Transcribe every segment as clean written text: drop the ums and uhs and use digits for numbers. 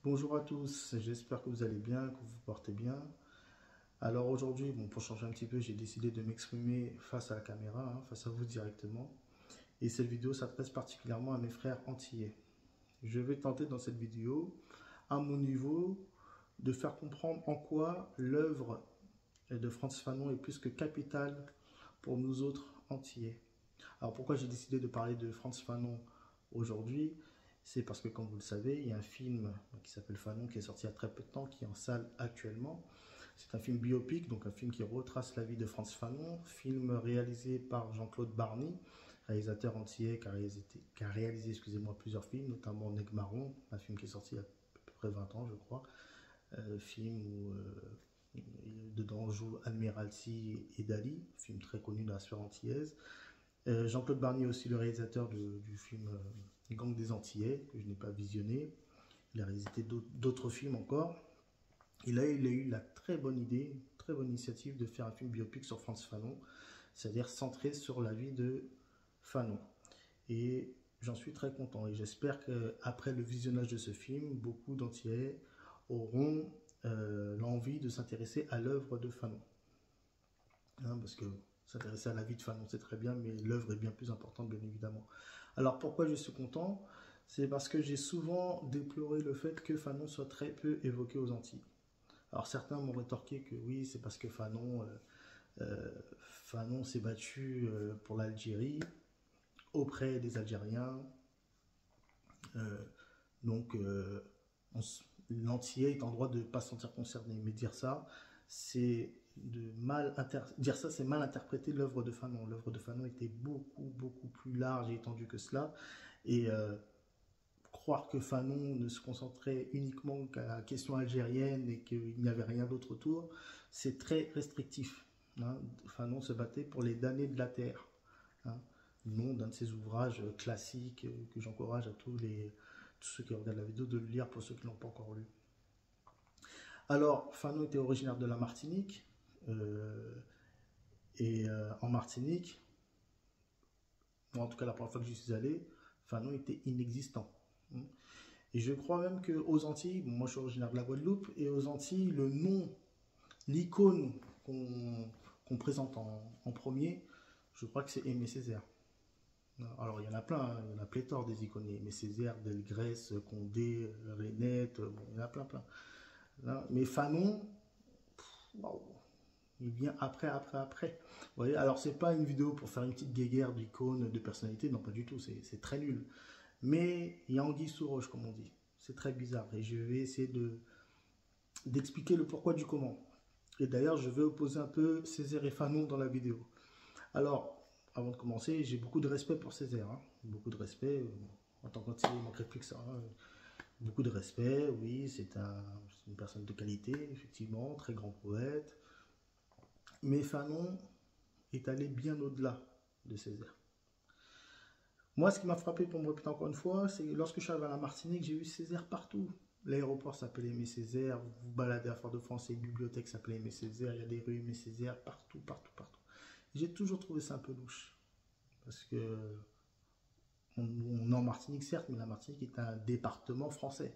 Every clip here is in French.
Bonjour à tous, j'espère que vous allez bien, que vous vous portez bien. Alors aujourd'hui, pour changer un petit peu, j'ai décidé de m'exprimer face à la caméra, face à vous directement. Et cette vidéo s'adresse particulièrement à mes frères antillais. Je vais tenter dans cette vidéo, à mon niveau, de faire comprendre en quoi l'œuvre de Frantz Fanon est plus que capitale pour nous autres antillais. Alors pourquoi j'ai décidé de parler de Frantz Fanon aujourd'hui? C'est parce que, comme vous le savez, il y a un film qui s'appelle Fanon qui est sorti il y a très peu de temps, qui est en salle actuellement. C'est un film biopic, donc un film qui retrace la vie de Frantz Fanon, film réalisé par Jean-Claude Barny, réalisateur antillais qui a réalisé excusez-moi, plusieurs films, notamment Nègre Marron, un film qui est sorti il y a à peu près 20 ans, je crois. Film où dedans joue Admiralty et Dali, film très connu dans la sphère antillaise. Jean-Claude Barny est aussi le réalisateur du film Gang des Antillais, que je n'ai pas visionné. Il a réalisé d'autres films encore. Et là, il a eu la très bonne idée, très bonne initiative de faire un film biopic sur Frantz Fanon, c'est-à-dire centré sur la vie de Fanon. Et j'en suis très content. Et j'espère qu'après le visionnage de ce film, beaucoup d'Antillais auront l'envie de s'intéresser à l'œuvre de Fanon. Parce que s'intéresser à la vie de Fanon, c'est très bien, mais l'œuvre est bien plus importante, bien évidemment. Alors pourquoi je suis content? C'est parce que j'ai souvent déploré le fait que Fanon soit très peu évoqué aux Antilles. Alors certains m'ont rétorqué que oui, c'est parce que Fanon s'est battu pour l'Algérie auprès des Algériens. Euh, donc l'Antillais est en droit de ne pas se sentir concerné. Mais dire ça, c'est dire ça, c'est mal interpréter l'œuvre de Fanon. L'œuvre de Fanon était beaucoup plus large et étendue que cela. Et croire que Fanon ne se concentrait uniquement qu'à la question algérienne et qu'il n'y avait rien d'autre autour, c'est très restrictif. Fanon se battait pour les damnés de la terre. Hein. Nom d'un de ses ouvrages classiques que j'encourage à tous ceux qui regardent la vidéo de le lire pour ceux qui ne l'ont pas encore lu. Alors, Fanon était originaire de la Martinique. En Martinique, moi en tout cas la première fois que j'y suis allé, Fanon était inexistant. Et je crois même qu'aux Antilles, moi je suis originaire de la Guadeloupe, et aux Antilles, le nom, l'icône qu'on présente en premier, je crois que c'est Aimé Césaire. Alors il y en a plein, il y en a pléthore des icônes, Aimé Césaire, Delgrès, Condé, Renette, bon, il y en a plein. Mais Fanon, wow, il vient après. Vous voyez, alors c'est pas une vidéo pour faire une petite guéguerre d'icônes, de personnalités, non pas du tout, c'est très nul. Mais il y a anguille sous roche, comme on dit. C'est très bizarre. Et je vais essayer d'expliquer le pourquoi du comment. Et d'ailleurs, je vais opposer un peu Césaire et Fanon dans la vidéo. Alors, avant de commencer, j'ai beaucoup de respect pour Césaire. Beaucoup de respect. En tant qu'antillais, il ne manquerait plus que ça. Beaucoup de respect, oui, c'est une personne de qualité, effectivement, très grand poète. Mais Fanon est allé bien au-delà de Césaire. Moi, ce qui m'a frappé, pour me répéter encore une fois, c'est que lorsque je suis arrivé à la Martinique, j'ai vu Césaire partout. L'aéroport s'appelait Aimé Césaire, vous vous baladez à Fort-de-France, et une bibliothèque s'appelait Aimé Césaire, il y a des rues Aimé Césaire, partout. J'ai toujours trouvé ça un peu louche. Parce que on est en Martinique, certes, mais la Martinique est un département français.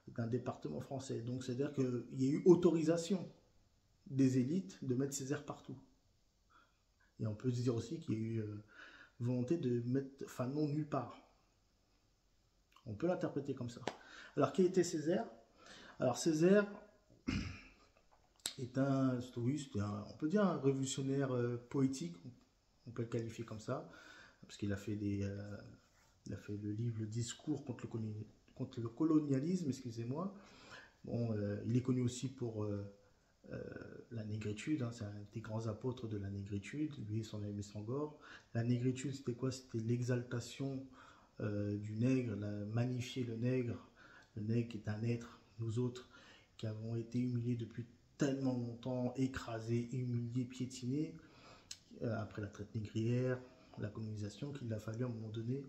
C'est un département français. Donc, c'est-à-dire qu'il y a eu autorisation des élites de mettre Césaire partout. Et on peut se dire aussi qu'il y a eu volonté de mettre Fanon nulle part. On peut l'interpréter comme ça. Alors, qui était Césaire? Alors, Césaire est on peut dire un révolutionnaire poétique, on peut le qualifier comme ça, parce qu'il a fait il a fait le livre Le discours contre le colonialisme, excusez-moi. Bon, il est connu aussi pour la négritude, c'est un des grands apôtres de la négritude, lui et son ami Sangor. La négritude, c'était quoi? C'était l'exaltation du nègre, magnifier le nègre qui est un être, nous autres, qui avons été humiliés depuis tellement longtemps, écrasés, humiliés, piétinés, après la traite négrière, la colonisation, qu'il a fallu à un moment donné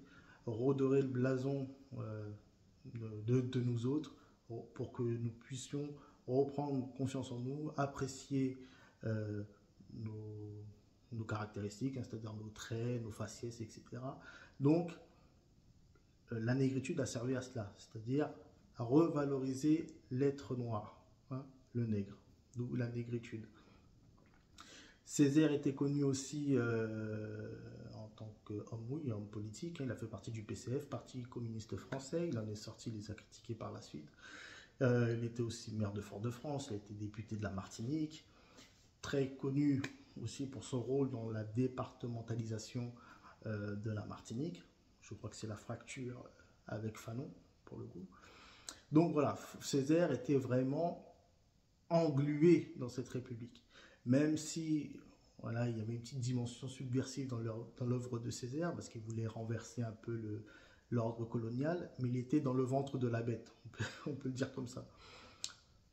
redorer le blason de nous autres pour que nous puissions reprendre confiance en nous, apprécier euh, nos caractéristiques, c'est-à-dire nos traits, nos faciès, etc. Donc, la négritude a servi à cela, c'est-à-dire revaloriser l'être noir, hein, le nègre, d'où la négritude. Césaire était connu aussi en tant qu'homme, oui, homme politique, hein, il a fait partie du PCF, Parti communiste français, il en est sorti, il les a critiqués par la suite. Il était aussi maire de Fort-de-France, il a été député de la Martinique, très connu aussi pour son rôle dans la départementalisation de la Martinique. Je crois que c'est la fracture avec Fanon, pour le coup. Donc voilà, Césaire était vraiment englué dans cette république. Même si voilà, il y avait une petite dimension subversive dans l'œuvre de Césaire, parce qu'il voulait renverser un peu l'ordre colonial, mais il était dans le ventre de la bête, on peut le dire comme ça.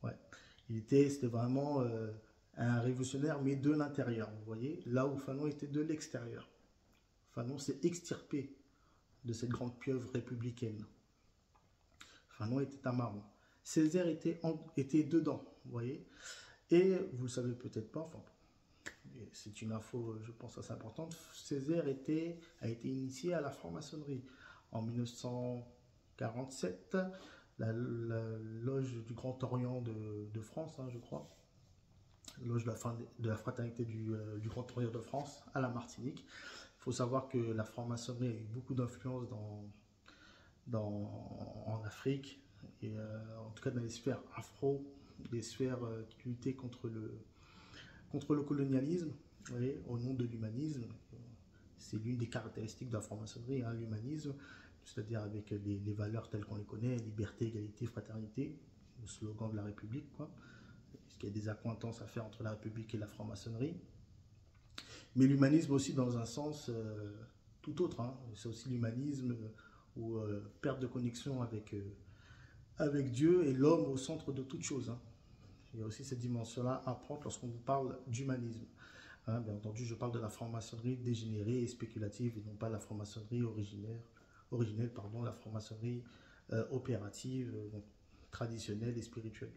Ouais. C'était vraiment un révolutionnaire, mais de l'intérieur, vous voyez, là où Fanon était de l'extérieur. Fanon s'est extirpé de cette grande pieuvre républicaine. Fanon était un marron. Césaire était dedans, vous voyez. Et vous ne le savez peut-être pas, enfin, c'est une info, je pense, assez importante, Césaire a été initié à la franc-maçonnerie en 1947, la loge du Grand Orient de France, hein, je crois, loge de la fraternité du Grand Orient de France à la Martinique. Il faut savoir que la franc-maçonnerie a eu beaucoup d'influence en Afrique, et en tout cas dans les sphères afro, des sphères qui luttaient contre le colonialisme, vous voyez, au nom de l'humanisme. C'est l'une des caractéristiques de la franc-maçonnerie, hein, l'humanisme, c'est-à-dire avec les valeurs telles qu'on les connaît, liberté, égalité, fraternité, le slogan de la République, quoi. Parce qu'il y a des accointances à faire entre la République et la franc-maçonnerie. Mais l'humanisme aussi dans un sens tout autre, hein. C'est aussi l'humanisme ou perte de connexion avec Dieu et l'homme au centre de toute chose, hein. Il y a aussi cette dimension-là à prendre lorsqu'on vous parle d'humanisme. Hein, bien entendu, je parle de la franc-maçonnerie dégénérée et spéculative et non pas la franc-maçonnerie originelle, pardon, la franc-maçonnerie opérative, donc, traditionnelle et spirituelle.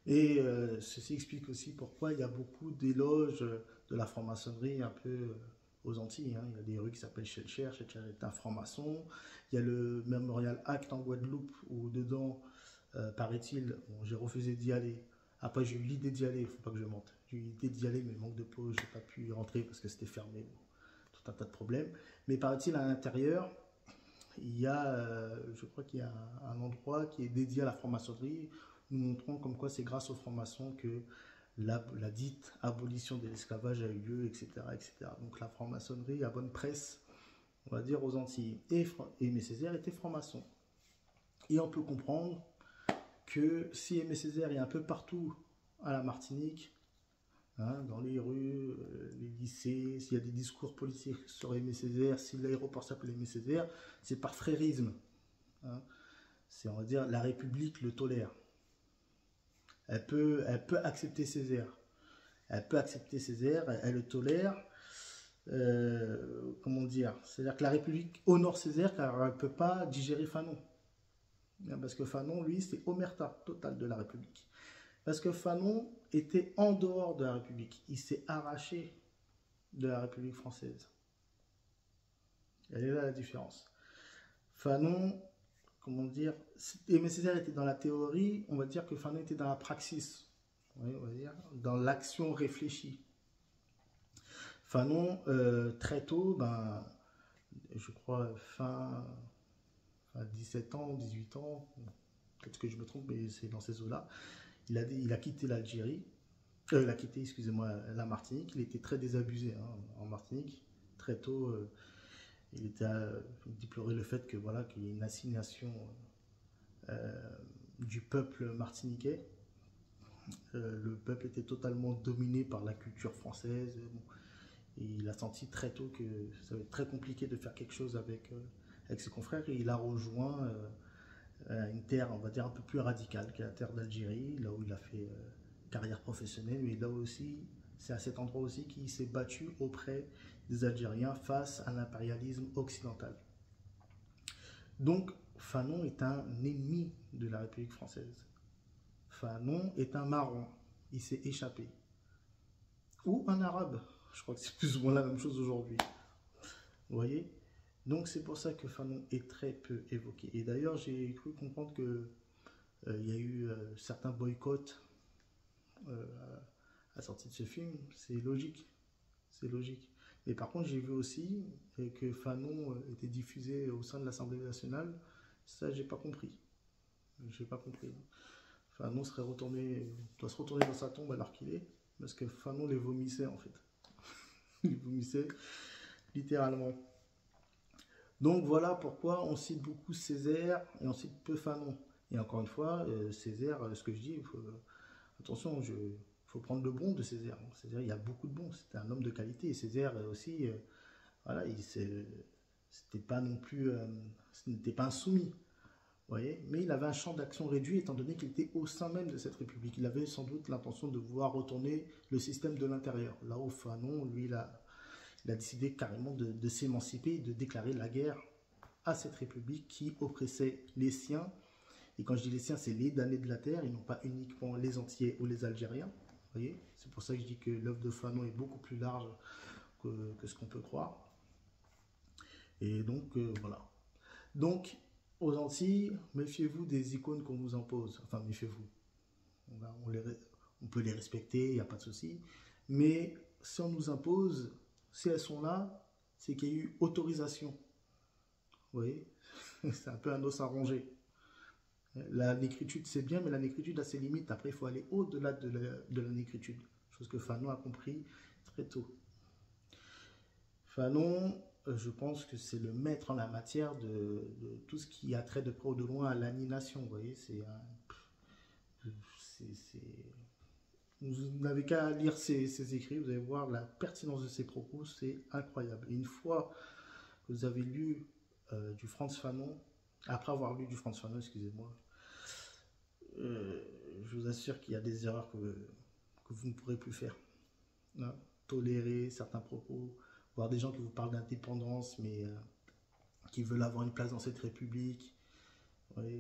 Et ceci explique aussi pourquoi il y a beaucoup d'éloges de la franc-maçonnerie un peu aux Antilles, hein. Il y a des rues qui s'appellent Chelcher, Chelcher est un franc-maçon. Il y a le Memorial Act en Guadeloupe où dedans, paraît-il, bon, j'ai refusé d'y aller. Après, j'ai eu l'idée d'y aller, il ne faut pas que je mente. J'ai eu l'idée d'y aller, mais manque de peau, je n'ai pas pu y rentrer parce que c'était fermé. Bon, tout un tas de problèmes. Mais paraît-il, à l'intérieur, il y a, je crois qu'il y a un endroit qui est dédié à la franc-maçonnerie, nous montrons comme quoi c'est grâce aux francs-maçons que la dite abolition de l'esclavage a eu lieu, etc., etc. Donc la franc-maçonnerie a bonne presse, on va dire, aux Antilles. Et Aimé Césaire était franc-maçon. Et on peut comprendre que si Aimé Césaire est un peu partout à la Martinique, hein, dans les rues, les lycées, s'il y a des discours politiques sur Aimé Césaire, si l'aéroport s'appelle Aimé Césaire, c'est par frérisme. Hein. C'est, on va dire, la République le tolère. Elle peut accepter Césaire. Elle peut accepter Césaire, elle le tolère. Comment dire? C'est-à-dire que la République honore Césaire car elle ne peut pas digérer Fanon. Parce que Fanon, lui, c'est omerta totale de la République. Parce que Fanon était en dehors de la République. Il s'est arraché de la République française. Elle est là la différence. Fanon, comment dire, Aimé Césaire était dans la théorie, on va dire que Fanon était dans la praxis, oui, on va dire, dans l'action réfléchie. Fanon, très tôt, ben, je crois fin 17 ans, 18 ans, peut-être que je me trompe, mais c'est dans ces eaux-là, il a quitté l'Algérie, il a quitté, excusez-moi, la Martinique, il était très désabusé, hein, en Martinique, très tôt, il déplorait le fait que voilà, qu'il y ait une assignation du peuple martiniquais. Le peuple était totalement dominé par la culture française. Bon, et il a senti très tôt que ça va être très compliqué de faire quelque chose avec ses confrères. Et il a rejoint une terre, on va dire, un peu plus radicale, qui est la terre d'Algérie, là où il a fait carrière professionnelle. Mais là aussi, c'est à cet endroit aussi qu'il s'est battu auprès des Algériens face à l'impérialisme occidental. Donc, Fanon est un ennemi de la République française. Fanon est un marron, il s'est échappé. Ou un arabe, je crois que c'est plus ou moins la même chose aujourd'hui. Vous voyez? Donc c'est pour ça que Fanon est très peu évoqué. Et d'ailleurs, j'ai cru comprendre que Il y a eu certains boycotts euh, à la sortie de ce film, c'est logique. C'est logique. Mais par contre, j'ai vu aussi que Fanon était diffusé au sein de l'Assemblée nationale. Ça, j'ai pas compris. J'ai pas compris. Fanon doit se retourner dans sa tombe alors qu'il est, parce que Fanon les vomissait en fait. Il vomissait littéralement. Donc voilà pourquoi on cite beaucoup Césaire et on cite peu Fanon. Et encore une fois, Césaire, ce que je dis, attention, il faut prendre le bon de Césaire. Césaire, il y a beaucoup de bons. C'était un homme de qualité. Et Césaire aussi, voilà, c'était pas non plus, ce n'était pas un soumis. Voyez, mais il avait un champ d'action réduit étant donné qu'il était au sein même de cette république. Il avait sans doute l'intention de vouloir retourner le système de l'intérieur. Là où Fanon, lui, il a décidé carrément de s'émanciper et de déclarer la guerre à cette république qui oppressait les siens. Et quand je dis les siens, c'est les damnés de la terre et non pas uniquement les Antillais ou les Algériens. Voyez, c'est pour ça que je dis que l'œuvre de Fanon est beaucoup plus large que ce qu'on peut croire. Et donc, voilà. Donc, aux Antilles, méfiez-vous des icônes qu'on vous impose. Enfin, méfiez-vous. On peut les respecter, il n'y a pas de souci. Mais si on nous impose, si elles sont là, c'est qu'il y a eu autorisation. Vous voyez, c'est un peu un os à ronger. La négritude, c'est bien, mais la négritude a ses limites. Après, il faut aller au-delà de la négritude. Chose que Fanon a compris très tôt. Fanon, je pense que c'est le maître en la matière de tout ce qui a trait de près ou de loin à l'aliénation. Vous voyez, vous n'avez qu'à lire ses écrits, vous allez voir la pertinence de ses propos, c'est incroyable. Et une fois que vous avez lu du Frantz Fanon, après avoir lu du Frantz Fanon, excusez-moi, je vous assure qu'il y a des erreurs que vous ne pourrez plus faire. Hein. Tolérer certains propos, voir des gens qui vous parlent d'indépendance, mais qui veulent avoir une place dans cette république. Ouais,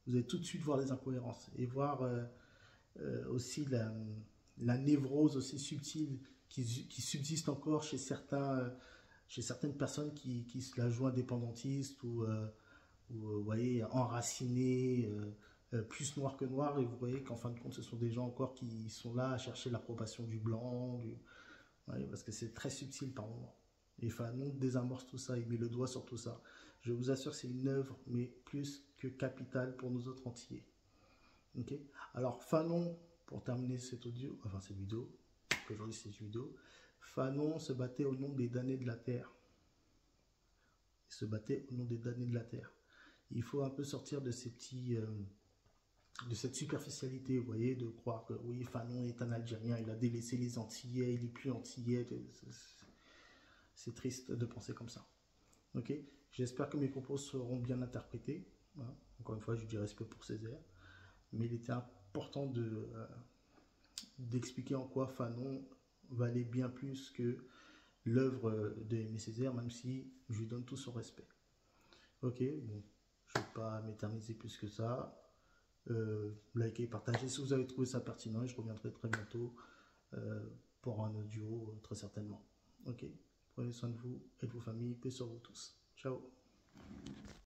vous allez tout de suite voir les incohérences et voir aussi la névrose aussi subtile qui subsiste encore chez certaines personnes qui se la jouent indépendantistes ou vous voyez, enracinés, plus noirs que noirs, et vous voyez qu'en fin de compte, ce sont des gens encore qui sont là à chercher l'approbation du blanc, ouais, parce que c'est très subtil par moment. Et Fanon désamorce tout ça, il met le doigt sur tout ça. Je vous assure, c'est une œuvre, mais plus que capitale pour nous autres entiers. Ok. Alors Fanon, pour terminer cette vidéo, aujourd'hui c'est une vidéo, Fanon se battait au nom des damnés de la terre. Il se battait au nom des damnés de la terre. Il faut un peu sortir de ces petits, de cette superficialité, vous voyez, de croire que oui, Fanon est un Algérien, il a délaissé les Antillais, il n'est plus Antillais. C'est triste de penser comme ça. Ok. J'espère que mes propos seront bien interprétés. Voilà. Encore une fois, je dis respect pour Césaire. Mais il était important d'expliquer en quoi Fanon valait bien plus que l'œuvre de Aimé Césaire, même si je lui donne tout son respect. Ok, bon, je ne vais pas m'éterniser plus que ça. Likez, partagez si vous avez trouvé ça pertinent et je reviendrai très bientôt pour un audio très certainement. Ok, prenez soin de vous et de vos familles, paix sur vous tous. Ciao.